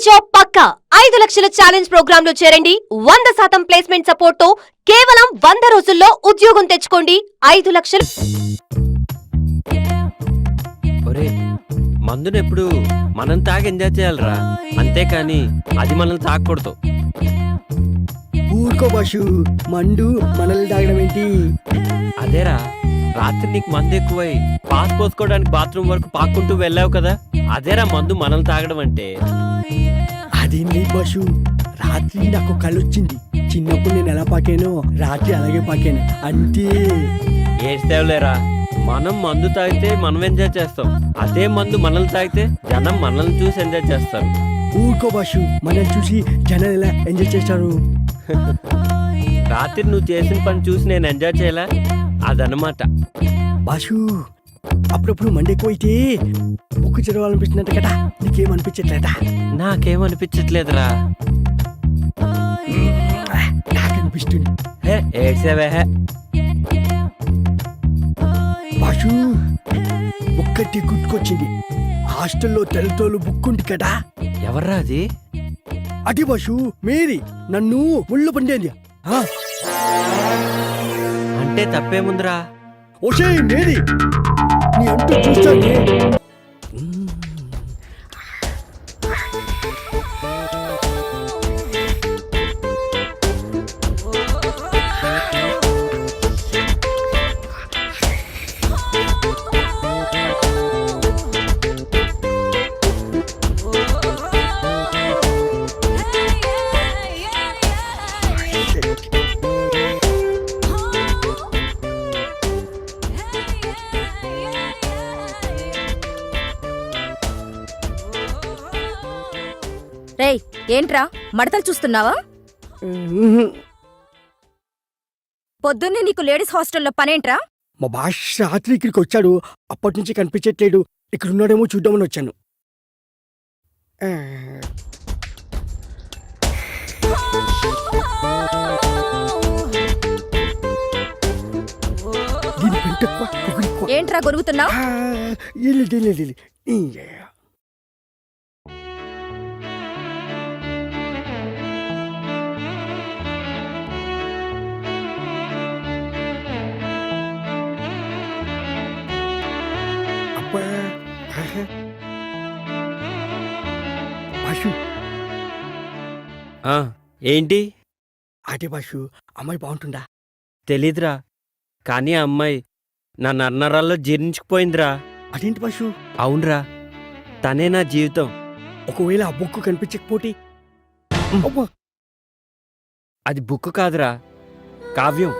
Job పక్కా 5 లక్షల challenge programme లో చేరండి. 100% ప్లేస్మెంట్ సపోర్ట్ తో కేవలం 100 రోజుల్లో ఉద్యోగం తెచ్చుకోండి. 5 లక్షలు. ఒరే మందును ఎప్పుడు మనం తాగి ఎంజాయ్ చేయాలరా, అంతేకాని అది మనల్ని తాగకూడదు. ఊరుకో బాషు, మందు మనల్ని తాగడం ఏంటి? అదేరా రాత్రి నీకు మందు ఎక్కువై పాస్ పోసుకోవడానికి బాత్రూమ్ వరకు పాక్కుంటూ వెళ్ళావు కదా, అదేరా మందు మనల్ని తాగడం అంటే. అదేం లేదు బాషు, రాత్రి నాకు కళ్ళొచ్చింది. చిన్నప్పుడు నేను ఎలా పాకానో రాత్రి అలాగే పాకాను అంతే. ఏడ్చేవులేరా, మనం మందు తాగితే మనం ఎంజాయ్ చేస్తాం, అదే మందు మనల్ని తాగితే జనం మనల్ని చూసి ఎంజాయ్ చేస్తారు. ఊరుకో బాషు, మనల్ని చూసి జనాలు ఎలా ఎంజాయ్ చేస్తారు? రాత్రి నువ్వు చేసిన పని చూసి నేను ఎంజాయ్ చేయలే, అదనమాట. బాషు అప్పుడప్పుడు మండి ఎక్కువైతే బుక్కు చదవాలనిపిస్తుందంట కదా, నీకేమనిపించట్లేదా? నాకేమనిపించట్లేదురా. నాకు అనిపిస్తుంది. ఏడ్సేవే బాషు ఒక్కటి గుర్తుకొచ్చింది, హాస్టల్లో తెల్లతోలు బుక్ ఉంది కదా. ఎవర్రా అది? అది బాషు మేరీ, నన్ను ముళ్ళు పండేది. అంటే తప్పేముందిరా? ఓషే మేరీ, నీ అంటూ చూస్తానే. రేయ్, ఏంట్రా మడతలు చూస్తున్నావా? పొద్దున్నే నీకు లేడీస్ హాస్టల్లో పనేంట్రా? మా బాష్ రాత్రి ఇక్కడికి వచ్చాడు, అప్పటి నుంచి కనిపించట్లేడు. ఇక్కడ ఉన్నాడేమో చూద్దామని వచ్చాను. దీని పెంట ఎక్కువ, పొగరు ఎక్కువ. ఏంట్రా గొరుగుతున్నావు? బాషు ఏంటి? అదే బాషు, అమ్మాయి బాగుంటుందా? తెలీదురా, కానీ ఆ అమ్మాయి నా నర్నరాల్లో జీర్ణించుకుపోయిందిరా. అదేంటి బాషు? అవునరా, తనే నా జీవితం. ఒకవేళ ఆ బుక్ కనిపించకపోతే? అది బుక్ కాదురా, కావ్యం.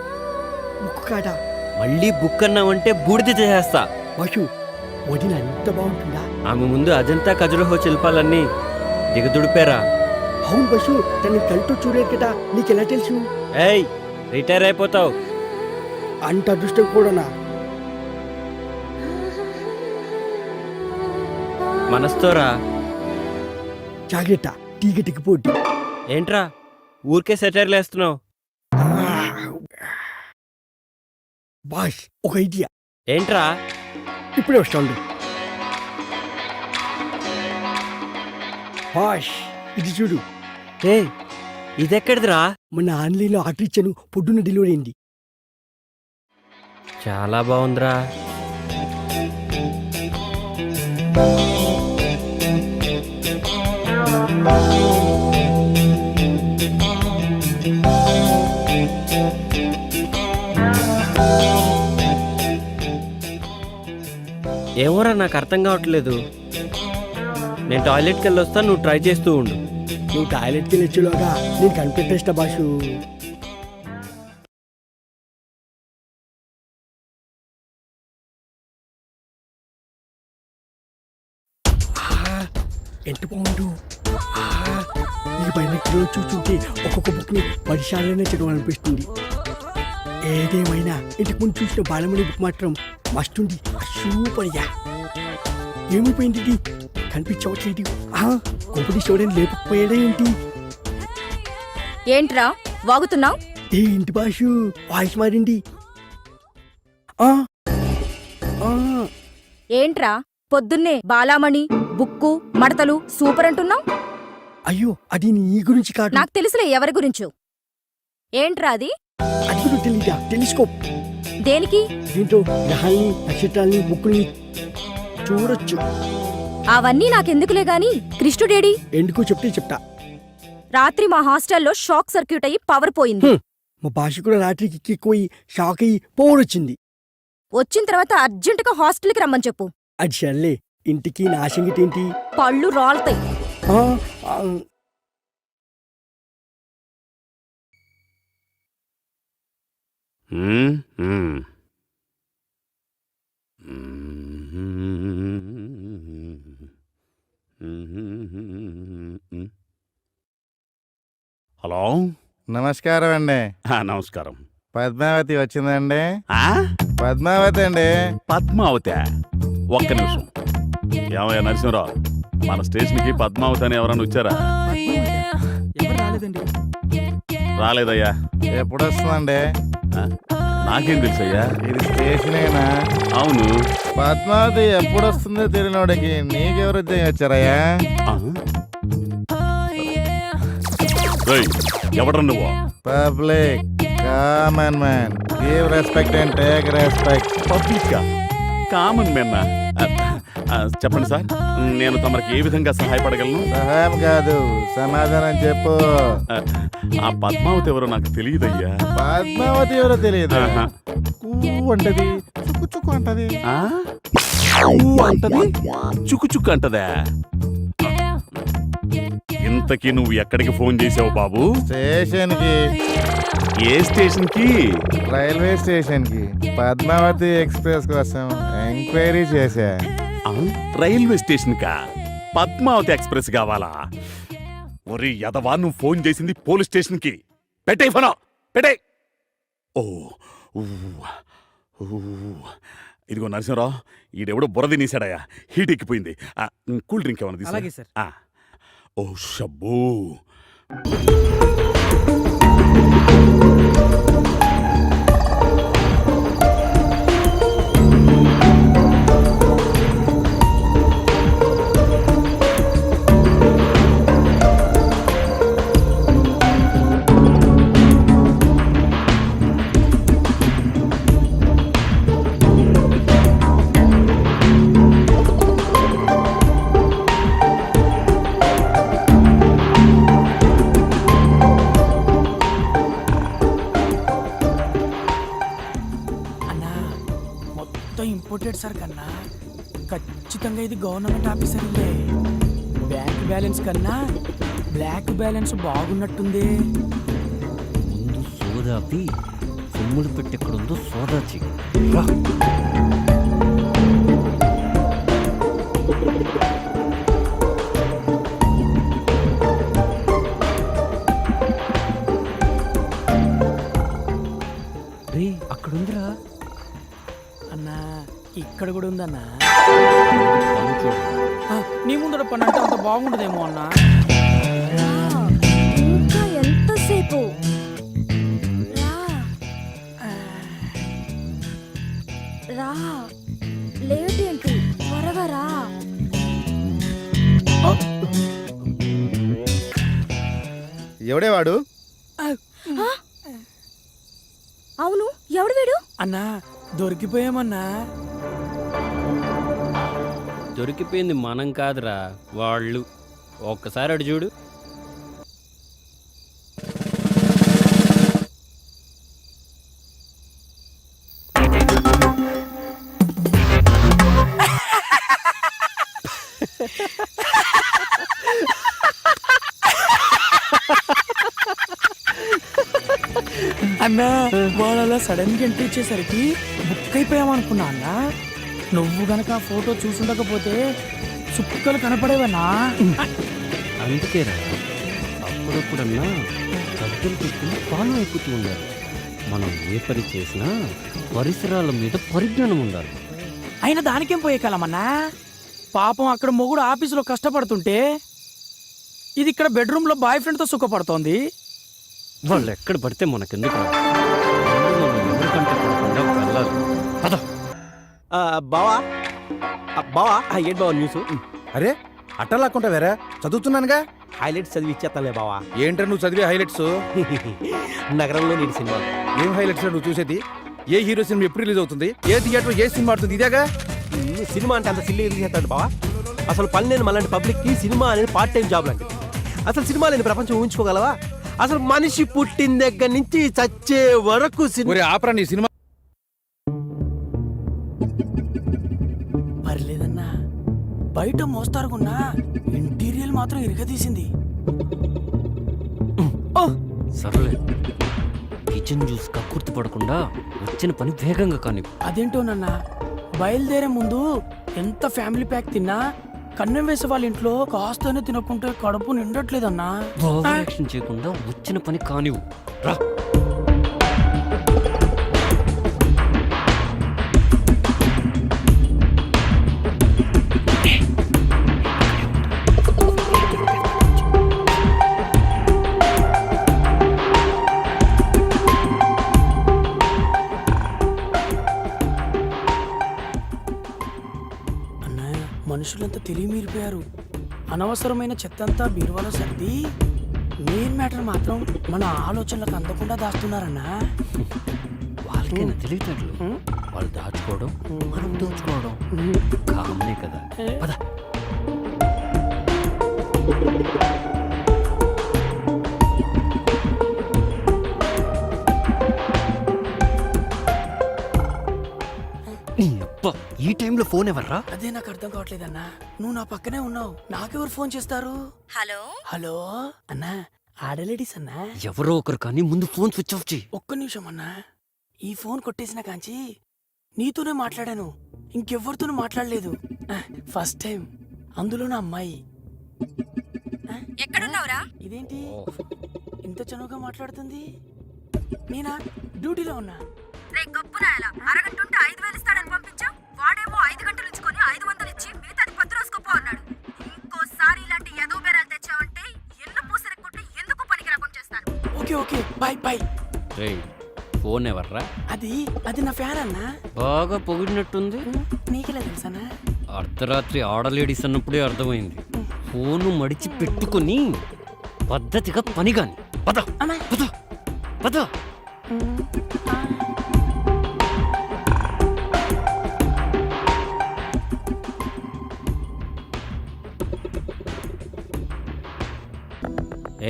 బుక్ కాదా? మళ్ళీ బుక్ అన్నావంటే బూడిద చేసేస్తా. బాషు వదిన అంత బాగుంటుందా? ఆమె ముందు అజంతా ఖజురహో శిల్పాలన్నీ దిగదుడిపేరా. అవును బాషు, తన కళ్ళతో చూడలేదు కదా, నీకెలా తెలుసు? ఏయ్, రిటైర్ అయిపోతావు. అంత అదృష్టం కూడానా? మనస్తోరా. జాగ్రత్త, టీగటికి పోటీ. ఏంట్రా ఊరికే సెటైర్లు వేస్తున్నావు? బాష్ ఒక ఐడియా. ఏంట్రా? ఇప్పుడే వస్తాండు. బాష్ ఇది చూడు. ఏ ఇదెక్కడిదిరా? మొన్న ఆన్లైన్లో ఆర్డర్ ఇచ్చాను, పొద్దున్న డెలివరీ అయింది. చాలా బాగుందిరా. ఏమోరా, నాకు అర్థం కావట్లేదు. నేను టాయిలెట్కి వెళ్ళి వస్తాను, నువ్వు ట్రై చేస్తూ ఉండు. నువ్వు టాయిలెట్కి వెళ్ళొచ్చులోగా నేను కనిపెట్టేస్తా బాషు. ఎంత బాగుండు. ఈ బైనెక్లో చూస్తుంటే ఒక్కొక్క బుక్ని 10 సార్లనే చదవాలనిపిస్తుంది. ఏదేమైనా ఇంతకు ముందు చూసిన బాలమణి బుక్ మాత్రం మస్తుంది, సూపర్గా. ఏమైపోయింది ఇది? కనిపించవట్లేదు. కొంపటి చూడని లేకపోయాడా ఏంటి? ఏంట్రా వాగుతున్నావు? ఏంటి బాషు వాయిస్ మారింది? ఏంట్రా పొద్దున్నే బాలామణి బుక్కు మడతలు సూపర్ అంటున్నావు? అయ్యో అది నీ గురించి కాదు. నాకు తెలుసులే ఎవరి గురించో. ఏంట్రా అది? అది కూడా తెలీదా? టెలిస్కోప్. దేనికి? దీంతో గ్రహాల్ని, నక్షత్రాల్ని, బుక్కుల్ని చూడొచ్చు. అవన్నీ నాకెందుకులే గాని కృష్ణుడేడి? ఎందుకో చెప్తే చెప్తా. రాత్రి మా హాస్టల్లో షాక్ సర్క్యూట్ అయ్యి పవర్ పోయింది. మా భాష కూడా రాత్రికి ఎక్కిపోయి షాక్ అయ్యి పోరొచ్చింది. వచ్చిన తర్వాత అర్జెంటుగా హాస్టల్కి రమ్మని చెప్పు. అది సర్లే, ఇంటికి నా సంగతి ఏంటి? పళ్ళు రాలుతాయి. ఆ, ఆ, హలో, నమస్కారం అండి. నమస్కారం. పద్మావతి వచ్చిందండి? ఆ? పద్మావతి అండి. పద్మావతి, ఒక్క నిమిషం. ఏమయ్యా నరసింహరావు, మన స్టేషన్కి పద్మావతి అని ఎవరైనా వచ్చారా? రాలేదయ్యా. ఎప్పుడు వస్తుందండి? ఆ? నాకేం తెలుసయ్యా? ఇది స్టేషనేనా? అవును. పద్మావతి ఎప్పుడు వస్తుందో తెలియనోడికి నీకెవరు ఉద్యోగం వచ్చారయ్యా? ఆ? ఏయ్, ఎవడ్రా నువ్వు? Public common man, give respect and take respect. Public common మెన్న. చెప్పండి సార్, నేను తమరికి ఏ విధంగా సహాయపడగలను? సహాయం కాదు, సమాధానం చెప్పు. ఆ పద్మావతి ఎవరో నాకు తెలియదయ్యా. పద్మావతి ఎవరో తెలియదు. ఆహా. అంటది, చుక్కు చుక్కు అంటది. ఆ? ఊ అంటది, చుక్కు చుక్కు అంటదా? ఇంతకీ నువ్వు ఎక్కడికి ఫోన్ చేసావు బాబు? స్టేషన్ కి. ఏ స్టేషన్ కి? రైల్వే స్టేషన్ కి పద్మావతి ఎక్స్ప్రెస్ కోసం ఎంక్వైరీ చేశా. రైల్వే స్టేషన్ కా? పద్మావతి ఎక్స్ప్రెస్ కావాలా? ఒరి యదవా, నువ్వు ఫోన్ చేసింది పోలీస్ స్టేషన్ కి. పెట్టే ఫోన్, పెట్టే. ఓ ఊ, ఊ. ఇదిగో నరసింహరావు, ఈడెవడో బురద నీసాడయా, హీట్ ఎక్కిపోయింది. కూల్ డ్రింక్ ఏమన్నా తీసుకురా. ఓ షబ్బూ. ఇంపోర్టెడ్ సార్ కన్నా ఖచ్చితంగా ఇది గవర్నమెంట్ ఆఫీసర్ ఇల్లే. బ్యాంక్ బ్యాలెన్స్ కన్నా బ్లాక్ బ్యాలెన్స్ బాగున్నట్టుంది. ముందు సోదాపి సొమ్ములు పెట్టెక్కడుందో సోదా చెయ్యి. రే, అక్కడుందిరా అన్నా. ఇక్కడ కూడా ఉందన్నా. పన్ను చూడు. నీ ముందర పని అంటే అంత బాగుండదేమో అన్నా. ఇంకా ఎంతసేపు? రా, లేట్ ఏంటి? త్వరగా రా. ఎవడే వాడు? అవును, ఎవడు వీడు? అన్నా దొరికిపోయామన్నా. దొరికిపోయింది మనం కాదురా, వాళ్ళు. ఒక్కసారి అడు చూడు. అన్నా వాళ్ళ సడన్ గా ఎంట్రీ ఇచ్చేసరికి బుక్ అయిపోయామనుకున్నా అన్నా. నువ్వు గనక ఆ ఫోటో చూసుండకపోతే చుక్కలు కనపడేవన్నా. అందుకేరా అప్పుడప్పుడన్నా గద్దలు పెట్టుకుని పాలు ఎక్కుతూ ఉండాలి. మనం ఏ పని చేసినా పరిసరాల మీద పరిజ్ఞానం ఉండాలి. అయినా దానికేం పోయే కాలమన్నా. పాపం అక్కడ మొగుడు ఆఫీసులో కష్టపడుతుంటే ఇది ఇక్కడ బెడ్రూమ్ లో బాయ్ ఫ్రెండ్ తో సుఖపడుతోంది. వాళ్ళు ఎక్కడ పడితే మనకెందుకు రా? మనం ఎవరికంటే పడకుండా వెళ్ళాలి. పద. బావా బావా ఏంటి బావా న్యూస్? అరే అట్టలాక్కుంటా వేరే చదువుతున్నానుగా. హైలైట్స్ చదివి ఇచ్చేస్తానులే బావా. ఏంట్రా నువ్వు చదివే హైలైట్స్? నగరంలో నీటి సినిమా. ఏం హైలైట్స్ నువ్వు చూసేది? ఏ హీరో సినిమా ఎప్పుడు రిలీజ్ అవుతుంది? ఏ థియేటర్ ఏ సినిమా ఆడుతుంది? ఇదేగా సినిమా అంటే అంత సిల్లీ ఎందుకు చేస్తాడు బావా? అసలు పని లేని మళ్ళీ పబ్లిక్కి సినిమా అనేది పార్ట్ టైం జాబ్ లాంటిది. అసలు సినిమా లేని ప్రపంచం ఊహించుకోగలవా? అసలు మనిషి పుట్టిన దగ్గర నుంచి చచ్చే వరకు సినిమా. ఒరే ఆపరా నీ సినిమా. పర్లేదన్నా, బయట మోస్తారుకున్నా ఇంటీరియల్ మాత్రం ఇరగదీసింది. సర్లే, కిచెన్ జ్యూస్ కక్కుర్తి పడకుండా వచ్చిన పని వేగంగా కానీ. అదేంటోనన్నా, బయలుదేరే ముందు ఎంత ఫ్యామిలీ ప్యాక్ తిన్నా కన్నం వేసే వాళ్ళ ఇంట్లో కాస్తనే తినకుంటే కడుపు నిండట్లేదన్నా. ఓవరాక్షన్ చేయకుండా వచ్చిన పని కానివ్వు. రా. అన్నయ్య, మనుషులంతా తెలియమీరిపోయారు. అనవసరమైన చెత్తంతా బీరువాలో సర్ది మెయిన్ మ్యాటర్ మాత్రం మన ఆలోచనలకు అందకుండా దాస్తున్నారన్నా. వాళ్ళకైనా తెలియటట్లు వాళ్ళు దాచుకోవడం మనం దోచుకోవడం కామనే కదా. పద. నీ అబ్బా, ఈ టైంలో ఫోన్ ఎవర్రా? అదే నాకు అర్థం కావట్లేదన్నా. నువ్వు నా పక్కనే ఉన్నావు, నాకెవరు ఫోన్ చేస్తారు? హలో హలో అన్నా, ఆడలేడీస్ అన్నా. ఎవరో ఒకరు కానీ ముందు ఫోన్ స్విచ్ ఆఫ్ చేయి. ఒక్క నిమిషం అన్నా, ఈ ఫోన్ కొట్టేసిన కాంచి నీతోనే మాట్లాడాను, ఇంకెవ్వరితోనూ మాట్లాడలేదు. ఫస్ట్ టైం, అందులో నా అమ్మాయి. ఎక్కడున్నావురా? ఇదేంటి ఇంత చనువుగా మాట్లాడుతుంది? నేనా డ్యూటీలో ఉన్నా. రే గొప్పనాయలా, అరగంటుంటే 5,000 ఇస్తాడని పంపించావు. వాడేమో 5 గంటలు ఇచ్చుకొని 500 ఇచ్చి మిగతాది 10 రోజుకోపో అన్నాడు. ఇంకోసారి ఇలాంటి ఎదో బేరాలు తెచ్చావంటే ఎల్లు పూసరి కొట్టి ఎందుకు పనికి రాకుండా చేస్తాను. Okay okay, bye bye. రేయ్, ఫోన్ ఎవర్రా? అది నా ఫ్యాన్ అన్నా. బాగా పొగిడినట్టుంది. నీకెలా తెలుసానా? అర్ధరాత్రి ఆడలేడీస్ అన్నప్పుడే అర్థమైంది. ఫోను మడిచి పెట్టుకుని పద్ధతిగా పని గాని. పద అమ్మా. పద పద.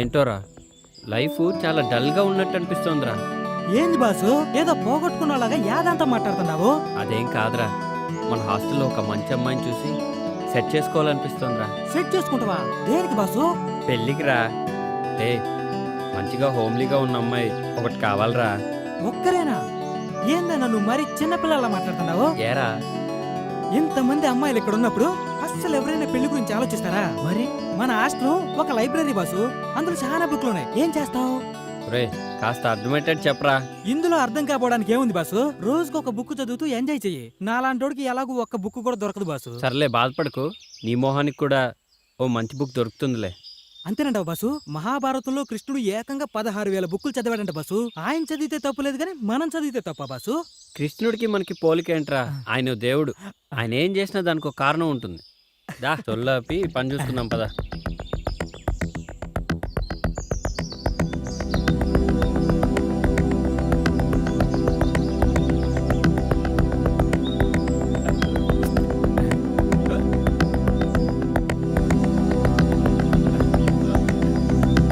ఏంటోరా, లైఫ్ చాలా డల్గా ఉన్నట్టు అనిపిస్తోందిరా. ఏంది బాసు, ఏదో పోగొట్టుకున్నలాగా యాదంతా మాట్లాడుతున్నావు? అదేం కాదురా, మన హాస్టల్లో ఒక మంచి అమ్మాయిని చూసి సెట్ చేసుకోవాలనిపిస్తోందిరా. సెట్ చేసుకుంటావా? దేనికి బాసు? పెళ్ళికి రా. ఏ మంచిగా హోమ్లీగా ఉన్న అమ్మాయి ఒకటి కావాలరా. ఒక్కరేనా? ఏందన్నా నువ్వు మరి చిన్నపిల్లలా మాట్లాడుతున్నావు? ఏరా, ఇంతమంది అమ్మాయిలు ఇక్కడ ఉన్నప్పుడు అస్సలు ఎవరైనా పెళ్లి గురించి ఆలోచిస్తారా? మరి మన హాస్టల్ ఒక లైబ్రరీ బాసు, అందులో చాలా బుక్లు ఉన్నాయి. ఏం చేస్తావు? రే కాస్త అర్థమయ్యేటట్టు చెప్పరా. ఇందులో అర్థం కాపోవడానికి ఏముంది బాసు? రోజుకు ఒక బుక్ చదువుతూ ఎంజాయ్ చెయ్యి. నాలాంటోడికి ఎలాగూ ఒక్క బుక్ కూడా దొరకదు బాసు. సర్లే, బాధపడకు. నీ మొహానికి కూడా ఓ మంచి బుక్ దొరుకుతుందిలే. అంతేనంటావు బాసు? మహాభారతంలో కృష్ణుడు ఏకంగా 16,000 బుక్కులు చదివాడంట బాసు. ఆయన చదివితే తప్పులేదు కానీ మనం చదివితే తప్ప బాసు? కృష్ణుడికి మనకి పోలికేంట్రా? ఆయన దేవుడు. ఆయన ఏం చేసినా దానికి ఒక కారణం ఉంటుంది. దా చొల్లాపి పని చూసుకుందాం పద.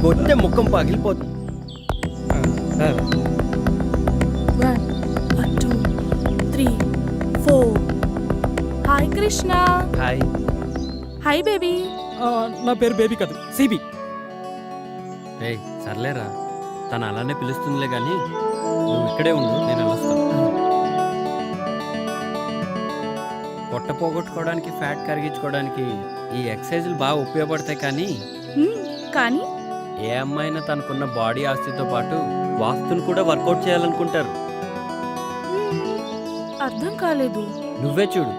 కొట్టే ముఖం పగిలిపోతుంది. 1 2 3 4. Hi Krishna. Hi. Hi baby. నా పేరు బేబీ కాదు, సిబి. రే సర్లేరా, తను అలానే పిలుస్తుందిలే కానీ నువ్వు ఇక్కడే ఉండు, నేను వెళ్ళొస్తాను. పొట్ట పోగొట్టుకోవడానికి, ఫ్యాట్ కరిగించుకోవడానికి ఈ ఎక్సర్సైజులు బాగా ఉపయోగపడతాయి. కానీ ఏ అమ్మాయినా తనకున్న బాడీ ఆస్తితో పాటు వాస్తుని కూడా వర్కౌట్ చేయాలనుకుంటారు. అర్థం కాలేదు. నువ్వే చూడు,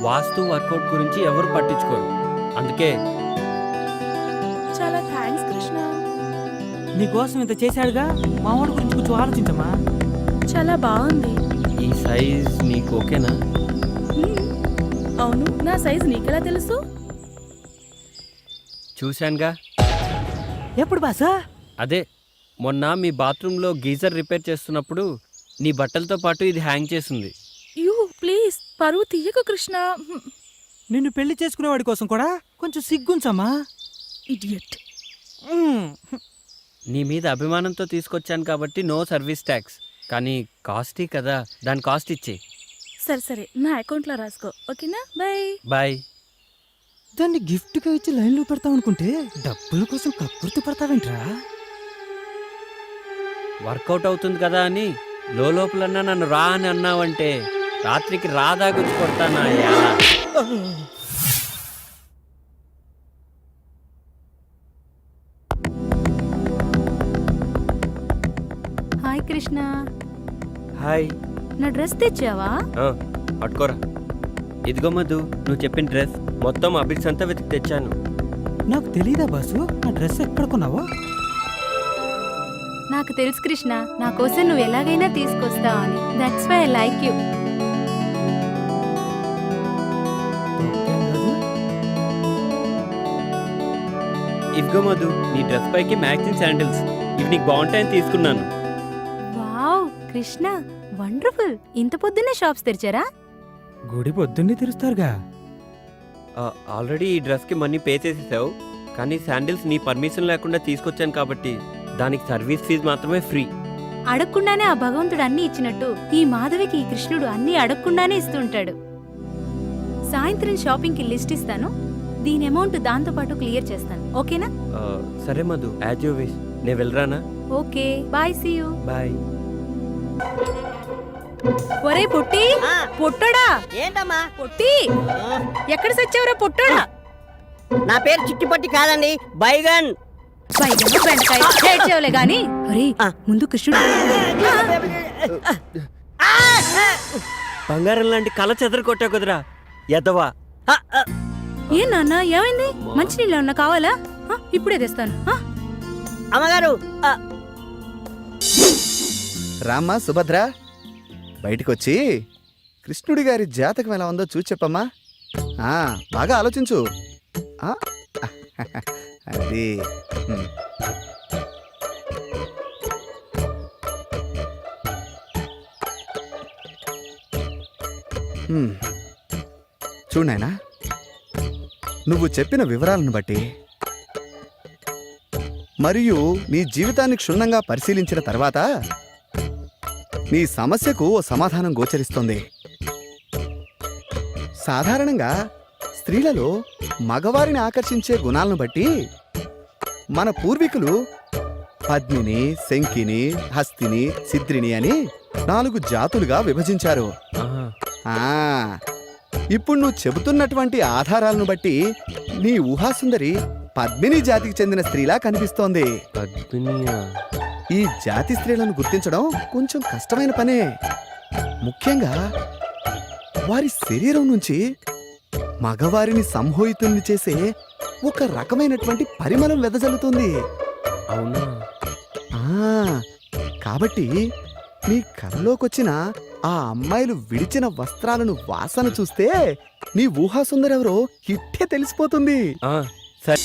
వాస్తు వర్కౌట్ గురించి ఎవరు పట్టించుకోరు. అందుకే చాలా థ్యాంక్స్ కృష్ణ. నీకోసం ఇంత చేశాడుగా, మా వాడి గురించి కొంచెం ఆలోచించమ్మా. చాలా బాగుంది. ఈ సైజ్ నీకు ఓకేనా? అవును, నా సైజ్ నీకెలా తెలుసు? చూశానుగా. ఎప్పుడు బాసా? అదే మొన్న మీ బాత్రూంలో గీజర్ రిపేర్ చేస్తున్నప్పుడు నీ బట్టలతో పాటు ఇది హ్యాంగ్ చేసింది. యూ ప్లీజ్ పరువు తీయకు కృష్ణ. నిన్ను పెళ్లి చేసుకునేవాడి కోసం కూడా కొంచెం సిగ్గుంచమ్మా. ఇడియట్. నీ మీద అభిమానంతో తీసుకొచ్చాను కాబట్టి నో సర్వీస్ ట్యాక్స్, కానీ కాస్టీ కదా, దాని కాస్ట్ ఇచ్చే. సరే సరే నా అకౌంట్లో రాసుకో, ఓకేనా? బాయ్. బాయ్. దాన్ని గిఫ్ట్గా ఇచ్చి లైన్లో పెడతావు అనుకుంటే డబ్బుల కోసం కక్కుర్తి పడతావేంట్రా? వర్కౌట్ అవుతుంది కదా అని లోపలన్నా నన్ను రా అని అన్నావంటే రాత్రికి రాదాగుచ్చి కొడతానా ఎలా? హాయ్ కృష్ణ. హాయ్. నా డ్రెస్ తెచ్చావా? పట్టుకోరా. ఇదిగో మధు, నువ్వు చెప్పిన డ్రెస్ మొత్తం అబిడ్స్ అంతా వెతికి తెచ్చాను. నాకు తెలీదా బాసు ఆ డ్రెస్ ఎక్కడ కొన్నావో? నాకు తెలుసు కృష్ణ, నా కోసం నువ్వు ఎలాగైనా తీసుకొస్తావు అని. That's why I like you. ఇదిగో మధు, నీ డ్రెస్ పైకి మ్యాచింగ్ శాండిల్స్. ఇవి నీకు బాగుంటాయని తీసుకున్నాను. Wow Krishna, wonderful. ఇంత పొద్దున్నే షాప్స్ తెరిచారా? గుడి పొద్దున్నే తెరుస్తారుగా. ఆల్రెడీ ఈ డ్రెస్కి మనీ పే చేసేసావు, కానీ శాండిల్స్ నీ పర్మిషన్ లేకుండా తీసుకొచ్చాను కాబట్టి దానికి సర్వీస్ ఫీజు మాత్రమే ఫ్రీ. అడగకుండానే ఆ భగవంతుడు అన్ని ఇచ్చినట్టు ఈ మాధవికి ఈ కృష్ణుడు అన్ని అడగకుండానే ఇస్తుంటాడు. సాయంత్రం షాపింగ్కి లిస్ట్ ఇస్తాను, దీని అమౌంట్ దాంతో పాటు క్లియర్ చేస్తాను, ఓకేనా? సరే మధు, యాజ్ యూ విష్. నేను వెళ్ళరానా? Okay bye, see you. Bye. ఒరే పొట్టి, పొట్టోడా. ఏంటమ్మా? పొట్టి, ఎక్కడ సచ్చావురా పొట్టోడా? నా పేరు చిట్టిపట్టి కాదండి, బైగన్. బైగను బెండకాయ ఏడ్చేవులే గాని. ఒరే ముందు కృష్ణుడు. బంగారం లాంటి కళ చెదర కొట్టా కుదరా ఎదవా. ఏం నాన్న, ఏమైంది? మంచినీళ్ళు ఏమన్నా కావాలా? ఇప్పుడే తెస్తాను. అమ్మగారు. రామ్మా సుభద్ర, బయటికొచ్చి కృష్ణుడి గారి జాతకం ఎలా ఉందో చూసి చెప్పమ్మా. బాగా ఆలోచించు. అది చూడాయనా, నువ్వు చెప్పిన వివరాలను బట్టి మరియు నీ జీవితాన్ని క్షుణ్ణంగా పరిశీలించిన తర్వాత నీ సమస్యకు ఓ సమాధానం గోచరిస్తోంది. సాధారణంగా స్త్రీలలో మగవారిని ఆకర్షించే గుణాలను బట్టి మన పూర్వీకులు పద్మిని, శంకిని, హస్తిని, సిద్రిని అని 4 జాతులుగా విభజించారు. ఇప్పుడు నువ్వు చెబుతున్నటువంటి ఆధారాలను బట్టి నీ ఊహాసుందరి పద్మిని జాతికి చెందిన స్త్రీలా కనిపిస్తోంది. ఈ జాతి స్త్రీలను గుర్తించడం కొంచెం కష్టమైన పనే. ముఖ్యంగా వారి శరీరం నుంచి మగవారిని సంమోహితుల్ని చేసే ఒక రకమైనటువంటి పరిమళం వెదజల్లుతుంది. అవునా? కాబట్టి నీ కల్లోకొచ్చిన ఆ అమ్మాయిలు విడిచిన వస్త్రాలను వాసన చూస్తే నీ ఊహాసుందరెవరో ఇట్టే తెలిసిపోతుంది. సరే.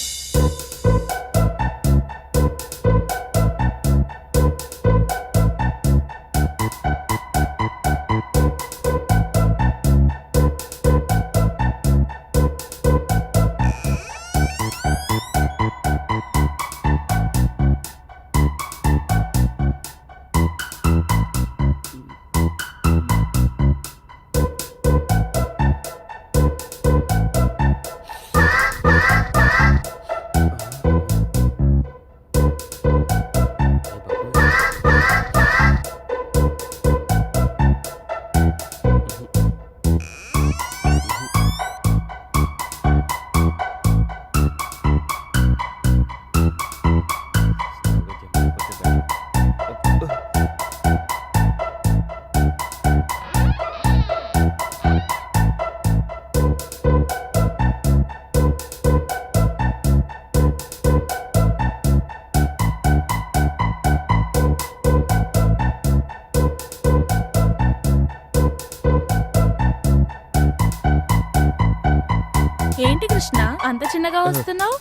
ఏంటి కృష్ణ అంత చిన్నగా వస్తున్నావు?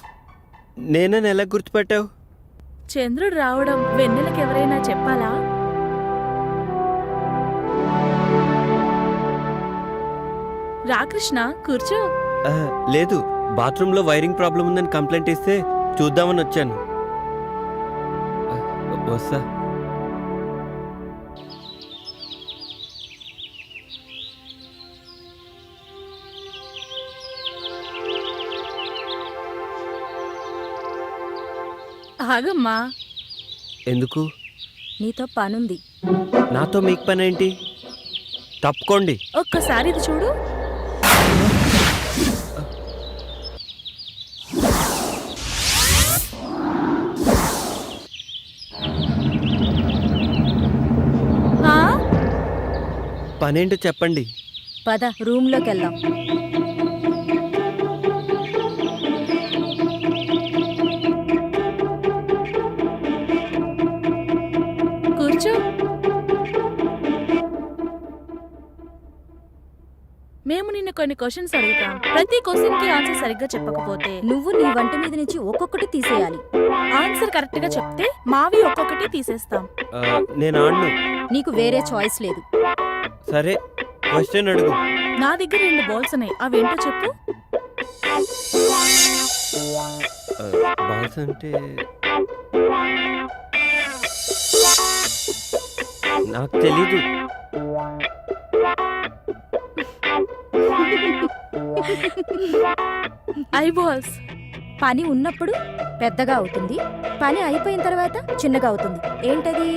నేనే ఎలా గుర్తుపెట్టావు? చంద్రుడు రావడం వెన్నెలకు ఎవరైనా చెప్పాలా? రాకృష్ణ కూర్చో. లేదు, బాత్రూంలో వైరింగ్ ప్రాబ్లం ఉందని కంప్లైంట్ ఇస్తే చూద్దామని వచ్చాను. వస్తా. ఆగమ్మా, ఎందుకు? నీతో పనుంది. నాతో మీకు పని ఏంటి? తప్పుకోండి. ఒక్కసారి ఇది చూడు. ఆ? పనేంటో చెప్పండి. పద రూమ్లోకి వెళ్దాం. కూర్చో. మేము నిన్ను కొన్ని క్వశ్చన్స్ అడుగుతాం. ప్రతి క్వశ్చన్ కి ఆన్సర్ సరిగ్గా చెప్పకపోతే నువ్వు నీ వంట మీద నుంచి ఒక్కొక్కటి తీసేయాలి. ఆన్సర్ కరెక్ట్ గా చెప్తే మావి ఒక్కొక్కటి తీసేస్తాం. నేను ఆడను. నీకు వేరే చాయిస్ లేదు. సరే, క్వశ్చన్ అడుగు. నా దగ్గర 2 బాల్స్ ఉన్నాయి, అవేంటో చెప్పు. బాల్స్ అంటే నాకు తెలీదు. I balls. పని ఉన్నప్పుడు పెద్దగా అవుతుంది, పని అయిపోయిన తర్వాత చిన్నగా అవుతుంది. ఏంటది?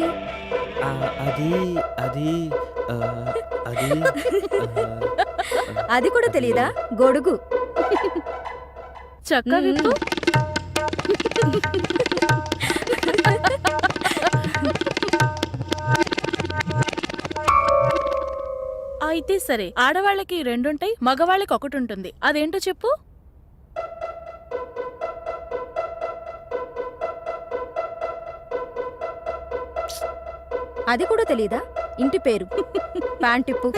అది అది అది అది కూడా తెలీదా? గొడుగు. చక్క విప్పు. అయితే సరే, ఆడవాళ్ళకి 2 ఉంటాయి, మగవాళ్ళకి 1 ఉంటుంది. అదేంటో చెప్పు. అది కూడా తెలీదా? ఇంటి పేరు. ప్యాంటిప్పు.